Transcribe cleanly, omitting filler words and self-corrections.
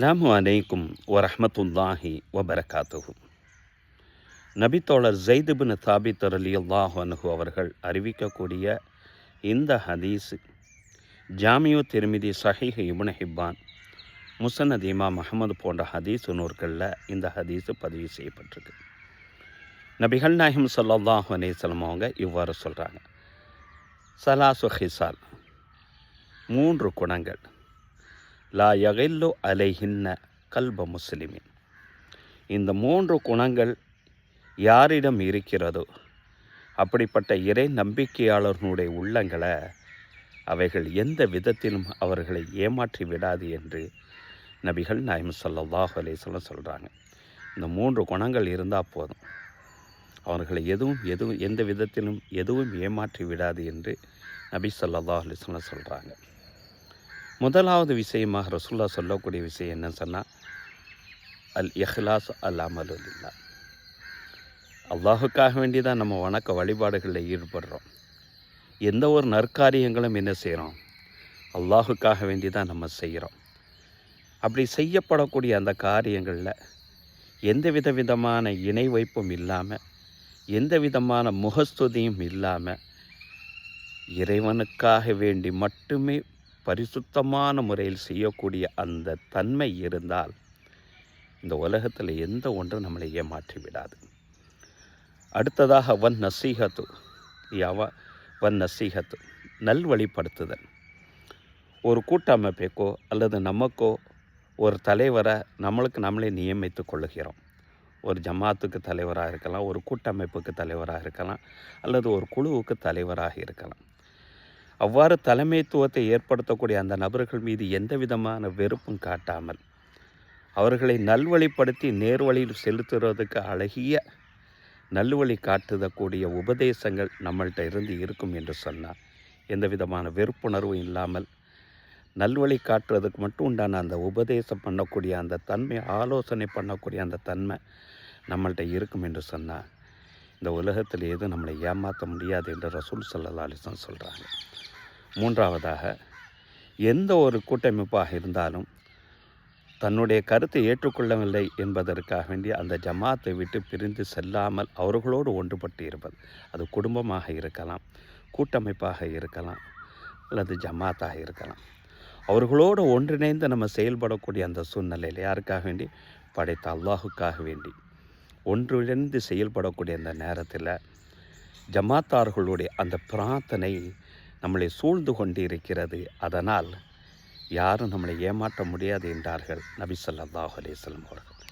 அஸ்ஸலாமு அலைக்கும் வரஹ்மத்துல்லாஹி வபரகாத்துஹு. நபித்தோழர் ஸைத் இப்னு தாபித் ரலியல்லாஹு அன்ஹு அவர்கள் அறிவிக்கக்கூடிய இந்த ஹதீஸ் ஜாமியு திர்மிதி, ஸஹீஹ் இப்னு ஹிப்பான், முஸ்னத் இமாம் அஹ்மது போன்ற ஹதீஸ் நூல்களில் இந்த ஹதீஸ் பதிவு செய்யப்பட்டிருக்கு. நபிகள் நாயகம் ஸல்லல்லாஹு அலைஹி வஸல்லம் அவங்க இவ்வாறு சொல்கிறாங்க, ஸலாசு ஹிசால், 3 குணங்கள், லா யகில்லு அலைஹின்ன கல்ப முஸ்லிமின். இந்த 3 குணங்கள் யாரிடம் இருக்கிறதோ அப்படிப்பட்ட இறை நம்பிக்கையாளர்களுடைய உள்ளங்களை அவைகள் எந்த விதத்திலும் அவர்களை ஏமாற்றி விடாது என்று நபிகள் நாயகம் ஸல்லல்லாஹு அலைஹி வஸல்லம் சொல்கிறாங்க. இந்த 3 குணங்கள் இருந்தால் போதும், அவர்களை எந்த விதத்திலும் எதுவும் ஏமாற்றி விடாது என்று நபி ஸல்லல்லாஹு அலைஹி வஸல்லம் சொல்கிறாங்க. முதலாவது விஷயமாக ரசூலுல்லாஹ் சொல்லக்கூடிய விஷயம் என்ன சொன்னால், அல் இஹ்லாஸ் அல் அமலு லில்லாஹ். அல்லாஹுக்காக வேண்டி தான் நம்ம வணக்க வழிபாடுகளில் ஈடுபடுறோம். எந்த ஒரு நற்காரியங்களும் என்ன செய்கிறோம், அல்லாஹுக்காக வேண்டி தான் நம்ம செய்கிறோம். அப்படி செய்யப்படக்கூடிய அந்த காரியங்களில் எந்த விதமான இணை வைப்பும் இல்லாமல், எந்த விதமான முகஸ்துதியும் இல்லாமல், இறைவனுக்காக வேண்டி மட்டுமே பரிசுத்தமான முறையில் செய்யக்கூடிய அந்த தன்மை இருந்தால் இந்த உலகத்தில் எந்த ஒன்றும் நம்மளை ஏமாற்றி விடாது. அடுத்ததாக வன் நசீஹத்து, நல்வழிப்படுத்துதல். ஒரு கூட்டமைப்புக்கோ அல்லது நமக்கோ ஒரு தலைவரை நம்மளே நியமித்து கொள்ளுகிறோம். ஒரு ஜமாத்துக்கு தலைவராக இருக்கலாம், ஒரு கூட்டமைப்புக்கு தலைவராக இருக்கலாம், அல்லது ஒரு குழுவுக்கு தலைவராக இருக்கலாம். அவ்வாறு தலைமைத்துவத்தை ஏற்படுத்தக்கூடிய அந்த நபர்கள் மீது எந்த விதமான வெறுப்பும் காட்டாமல் அவர்களை நல்வழிப்படுத்தி நேர்வழியில் செலுத்துவதற்கு அழகிய நல்வழி காட்டுதக்கூடிய உபதேசங்கள் நம்மள்கிட்ட இருந்து இருக்கும் என்று சொன்னால், எந்த விதமான வெறுப்புணர்வும் இல்லாமல் நல்வழி காட்டுறதுக்கு மட்டும் உண்டான அந்த உபதேசம் பண்ணக்கூடிய அந்த தன்மை, ஆலோசனை பண்ணக்கூடிய அந்த தன்மை நம்மள்கிட்ட இருக்கும் என்று சொன்னால், இந்த உலகத்தில் எதுவும் நம்மளை ஏமாற்ற முடியாது என்று ரசூல் ஸல்லல்லாஹு அலைஹி வஸல்லம் சொல்கிறாங்க. மூன்றாவதாக, எந்த ஒரு கூட்டமைப்பாக இருந்தாலும் தன்னுடைய கருத்தை ஏற்றுக்கொள்ளவில்லை என்பதற்காக வேண்டி அந்த ஜமாத்தை விட்டு பிரிந்து செல்லாமல் அவர்களோடு ஒன்றுபட்டு இருப்பது. அது குடும்பமாக இருக்கலாம், கூட்டமைப்பாக இருக்கலாம், அல்லது ஜமாத்தாக இருக்கலாம். அவர்களோடு ஒன்றிணைந்து நம்ம செயல்படக்கூடிய அந்த சூழ்நிலையில் யாருக்காக வேண்டி, படைத்த அல்லாஹுக்காக வேண்டி ஒன்றிணைந்து செயல்படக்கூடிய அந்த நேரத்தில் ஜமாத்தார்களுடைய அந்த பிரார்த்தனை நம்மளை சூழ்ந்து கொண்டு இருக்கிறது. அதனால் யாரும் நம்மளை ஏமாற்ற முடியாது என்றார்கள் நபி ஸல்லல்லாஹு அலைஹி வஸல்லம் அவர்கள்.